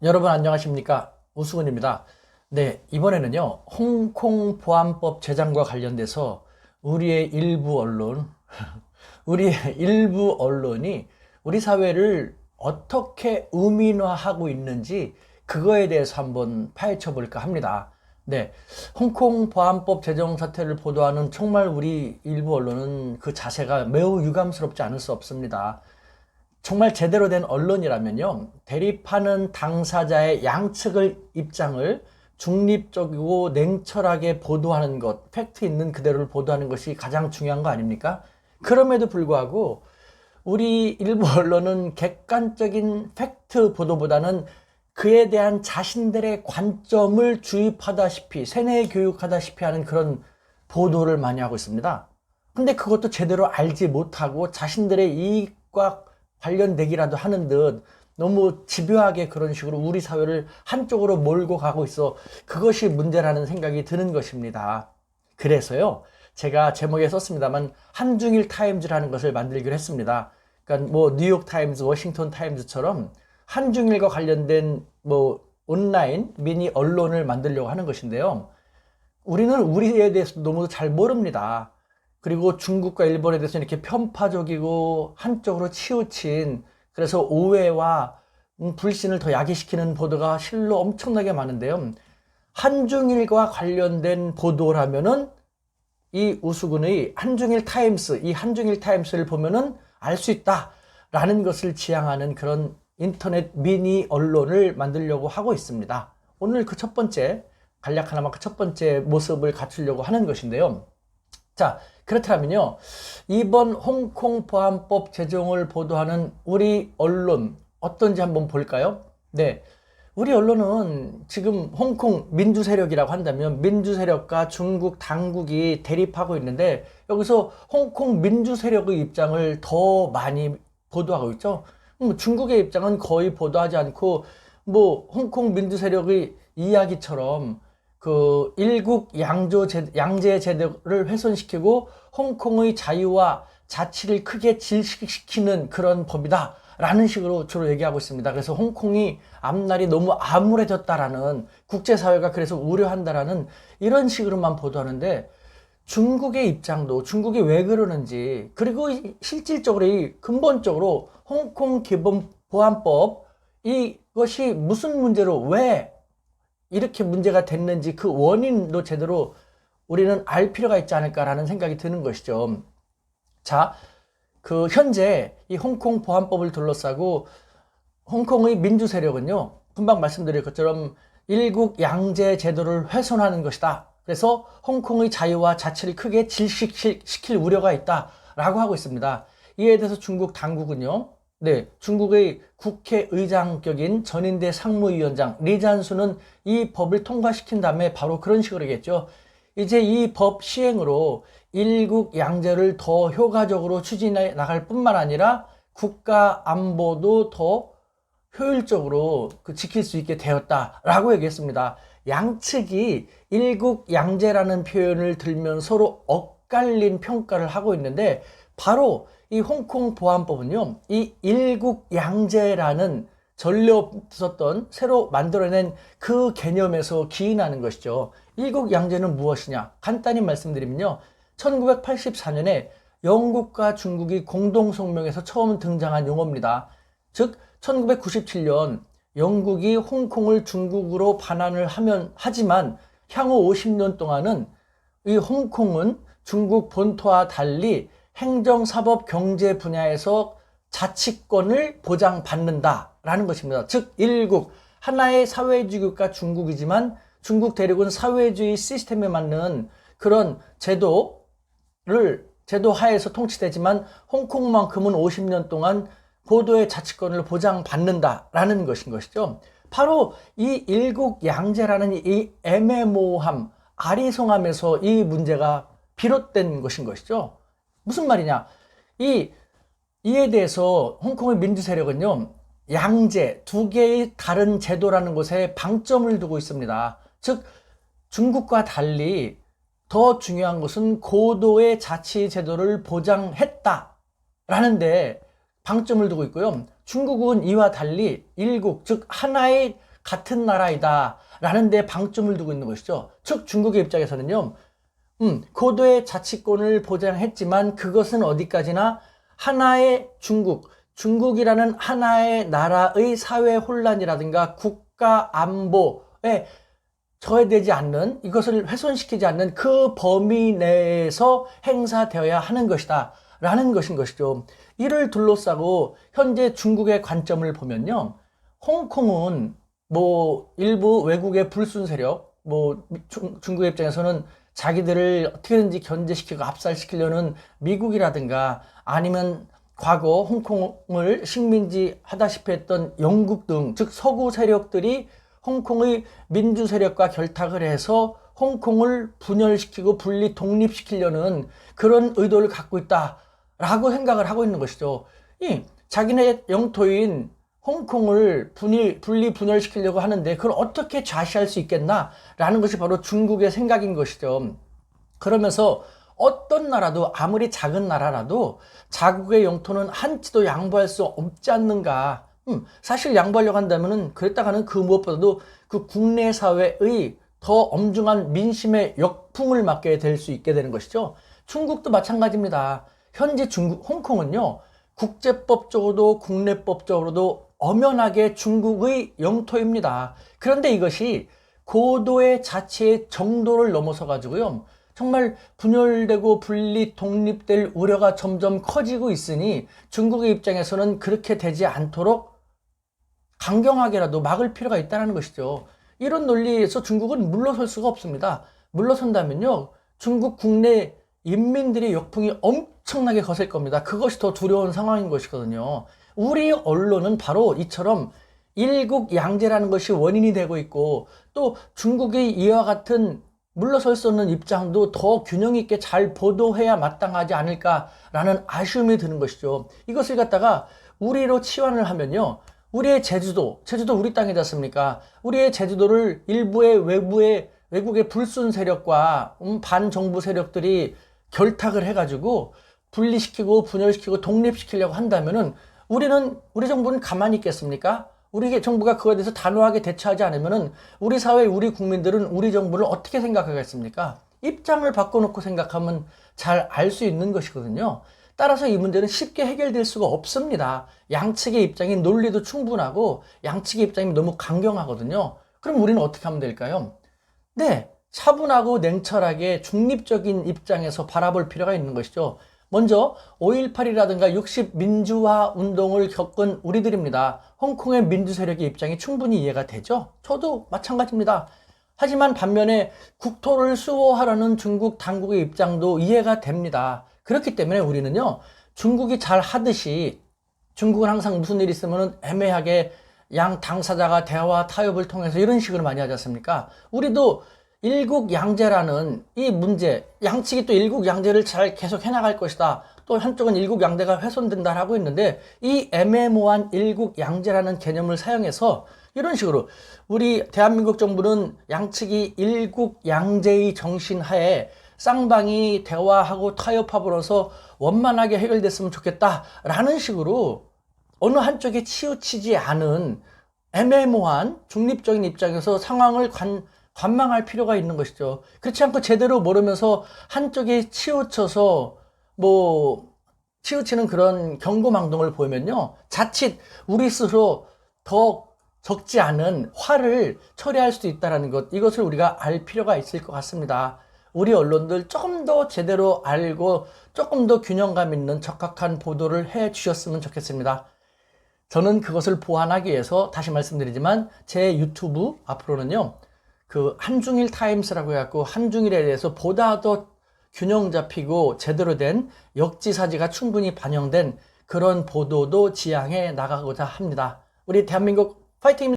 여러분 안녕하십니까? 우수근입니다. 네, 이번에는요, 홍콩 보안법 제정과 관련돼서 우리의 일부 언론, 우리의 일부 언론이 우리 사회를 어떻게 우민화하고 있는지 그거에 대해서 한번 파헤쳐 볼까 합니다. 네, 홍콩 보안법 제정 사태를 보도하는 정말 우리 일부 언론은 그 자세가 매우 유감스럽지 않을 수 없습니다. 정말 제대로 된 언론이라면요, 대립하는 당사자의 양측을 입장을 중립적이고 냉철하게 보도하는 것, 팩트 있는 그대로를 보도하는 것이 가장 중요한 거 아닙니까? 그럼에도 불구하고 우리 일부 언론은 객관적인 팩트 보도보다는 그에 대한 자신들의 관점을 주입하다시피 세뇌 교육하다시피 하는 그런 보도를 많이 하고 있습니다. 근데 그것도 제대로 알지 못하고 자신들의 이익과 관련되기라도 하는 듯 너무 집요하게 그런 식으로 우리 사회를 한쪽으로 몰고 가고 있어. 그것이 문제라는 생각이 드는 것입니다. 그래서요, 제가 제목에 썼습니다만 한중일 타임즈라는 것을 만들기로 했습니다. 그러니까 뭐 뉴욕 타임즈, 워싱턴 타임즈처럼 한중일과 관련된 뭐 온라인 미니 언론을 만들려고 하는 것인데요. 우리는 우리에 대해서 너무 잘 모릅니다. 그리고 중국과 일본에 대해서 이렇게 편파적이고 한쪽으로 치우친, 그래서 오해와 불신을 더 야기시키는 보도가 실로 엄청나게 많은데요. 한중일과 관련된 보도라면은 이 우수군의 한중일 타임스, 이 한중일 타임스를 보면은 알 수 있다라는 것을 지향하는 그런 인터넷 미니 언론을 만들려고 하고 있습니다. 오늘 그 첫 번째, 간략하나마 그 첫 번째 모습을 갖추려고 하는 것인데요. 자, 그렇다면요, 이번 홍콩 보안법 제정을 보도하는 우리 언론 어떤지 한번 볼까요? 네, 우리 언론은 지금 홍콩 민주 세력이라고 한다면 민주 세력과 중국 당국이 대립하고 있는데, 여기서 홍콩 민주 세력의 입장을 더 많이 보도하고 있죠. 중국의 입장은 거의 보도하지 않고, 뭐 홍콩 민주 세력의 이야기처럼 그 일국 양제 제도를 훼손시키고 홍콩의 자유와 자치를 크게 질식시키는 그런 법이다 라는 식으로 주로 얘기하고 있습니다. 그래서 홍콩이 앞날이 너무 암울해졌다라는, 국제사회가 그래서 우려한다라는 이런 식으로만 보도하는데, 중국의 입장도 중국이 왜 그러는지, 그리고 실질적으로 근본적으로 홍콩 기본 보안법 이것이 무슨 문제로 왜 이렇게 문제가 됐는지 그 원인도 제대로 우리는 알 필요가 있지 않을까라는 생각이 드는 것이죠. 자, 그 현재 이 홍콩 보안법을 둘러싸고 홍콩의 민주 세력은요, 금방 말씀드린 것처럼 일국 양제 제도를 훼손하는 것이다. 그래서 홍콩의 자유와 자치를 크게 질식시킬 우려가 있다라고 하고 있습니다. 이에 대해서 중국 당국은요, 네, 중국의 국회의장격인 전인대 상무위원장 리잔수는 이 법을 통과시킨 다음에 바로 그런 식으로 얘기했죠. 이제 이 법 시행으로 일국 양제를 더 효과적으로 추진해 나갈 뿐만 아니라 국가 안보도 더 효율적으로 지킬 수 있게 되었다라고 얘기했습니다. 양측이 일국 양제라는 표현을 들면 서로 엇갈린 평가를 하고 있는데, 바로 이 홍콩 보안법은요, 이 일국 양제라는 전례 없었던 새로 만들어낸 그 개념에서 기인하는 것이죠. 일국 양제는 무엇이냐? 간단히 말씀드리면요, 1984년에 영국과 중국이 공동성명에서 처음 등장한 용어입니다. 즉 1997년 영국이 홍콩을 중국으로 반환을 하지만 향후 50년 동안은 이 홍콩은 중국 본토와 달리 행정, 사법, 경제 분야에서 자치권을 보장받는다라는 것입니다. 즉 일국, 하나의 사회주의 국가 중국이지만 중국 대륙은 사회주의 시스템에 맞는 그런 제도 하에서 통치되지만 홍콩만큼은 50년 동안 고도의 자치권을 보장받는다라는 것이죠. 바로 이 일국 양제라는 이 애매모호함, 아리송함에서 이 문제가 비롯된 것이죠. 무슨 말이냐? 이에 대해서 홍콩의 민주 세력은요, 양제, 두 개의 다른 제도라는 것에 방점을 두고 있습니다. 즉, 중국과 달리 더 중요한 것은 고도의 자치 제도를 보장했다라는데 방점을 두고 있고요. 중국은 이와 달리 일국, 즉 하나의 같은 나라이다 라는 데 방점을 두고 있는 것이죠. 즉 중국의 입장에서는요, 고도의 자치권을 보장했지만 그것은 어디까지나 하나의 중국이라는 하나의 나라의 사회 혼란이라든가 국가 안보에 저해되지 않는, 이것을 훼손시키지 않는 그 범위 내에서 행사되어야 하는 것이다 라는 것인 것이죠. 이를 둘러싸고 현재 중국의 관점을 보면요, 홍콩은 일부 외국의 불순 세력, 중국의 입장에서는 자기들을 어떻게든지 견제시키고 압살시키려는 미국이라든가 아니면 과거 홍콩을 식민지 하다시피 했던 영국 등, 즉 서구 세력들이 홍콩의 민주 세력과 결탁을 해서 홍콩을 분열시키고 분리 독립시키려는 그런 의도를 갖고 있다라고 생각을 하고 있는 것이죠. 자기네 영토인 홍콩을 분리 분열시키려고 하는데 그걸 어떻게 좌시할 수 있겠나라는 것이 바로 중국의 생각인 것이죠. 그러면서 어떤 나라도, 아무리 작은 나라라도 자국의 영토는 한치도 양보할 수 없지 않는가. 사실 양보하려고 한다면은 그랬다가는 그 무엇보다도 그 국내 사회의 더 엄중한 민심의 역풍을 맞게 될 수 있게 되는 것이죠. 중국도 마찬가지입니다. 현재 홍콩은요, 국제법적으로도 국내법적으로도 엄연하게 중국의 영토입니다. 그런데 이것이 고도의 자치의 정도를 넘어서 가지고요, 정말 분열되고 분리 독립될 우려가 점점 커지고 있으니 중국의 입장에서는 그렇게 되지 않도록 강경하게라도 막을 필요가 있다는 것이죠. 이런 논리에서 중국은 물러설 수가 없습니다. 물러선다면요, 중국 국내 인민들의 역풍이 엄청나게 거셀 겁니다. 그것이 더 두려운 상황인 것이거든요. 우리 언론은 바로 이처럼 일국양제라는 것이 원인이 되고 있고, 또 중국의 이와 같은 물러설 수 없는 입장도 더 균형 있게 잘 보도해야 마땅하지 않을까라는 아쉬움이 드는 것이죠. 이것을 갖다가 우리로 치환을 하면요, 우리의 제주도 우리 땅이지 않습니까? 우리의 제주도를 일부의 외국의 불순 세력과 반정부 세력들이 결탁을 해가지고 분리시키고 분열시키고 독립시키려고 한다면은 우리 정부는 가만히 있겠습니까? 우리 정부가 그거에 대해서 단호하게 대처하지 않으면은 우리 사회, 우리 국민들은 우리 정부를 어떻게 생각하겠습니까? 입장을 바꿔놓고 생각하면 잘 알 수 있는 것이거든요. 따라서 이 문제는 쉽게 해결될 수가 없습니다. 양측의 입장이 논리도 충분하고 양측의 입장이 너무 강경하거든요. 그럼 우리는 어떻게 하면 될까요? 네, 차분하고 냉철하게 중립적인 입장에서 바라볼 필요가 있는 것이죠. 먼저 5.18이라든가 60 민주화 운동을 겪은 우리들입니다. 홍콩의 민주 세력의 입장이 충분히 이해가 되죠. 저도 마찬가지입니다. 하지만 반면에 국토를 수호하려는 중국 당국의 입장도 이해가 됩니다. 그렇기 때문에 우리는요, 중국이 잘 하듯이, 중국은 항상 무슨 일이 있으면 애매하게 양 당사자가 대화 타협을 통해서 이런 식으로 많이 하지 않습니까? 우리도 일국양제라는 이 문제, 양측이 또 일국양제를 잘 계속 해나갈 것이다, 또 한쪽은 일국양제가 훼손된다 하고 있는데, 이 애매모호한 일국양제라는 개념을 사용해서 이런 식으로 우리 대한민국 정부는 양측이 일국양제의 정신 하에 쌍방이 대화하고 타협함으로써 원만하게 해결됐으면 좋겠다라는 식으로 어느 한쪽에 치우치지 않은 애매모호한 중립적인 입장에서 상황을 관망할 필요가 있는 것이죠. 그렇지 않고 제대로 모르면서 한쪽에 치우치는 그런 경고망동을 보이면요, 자칫 우리 스스로 더 적지 않은 화를 초래할 수도 있다는 것, 이것을 우리가 알 필요가 있을 것 같습니다. 우리 언론들 조금 더 제대로 알고 조금 더 균형감 있는 적합한 보도를 해 주셨으면 좋겠습니다. 저는 그것을 보완하기 위해서 다시 말씀드리지만 제 유튜브 앞으로는요, 그 한중일 타임스라고 해갖고 한중일에 대해서 보다 더 균형 잡히고 제대로 된 역지사지가 충분히 반영된 그런 보도도 지향해 나가고자 합니다. 우리 대한민국 파이팅!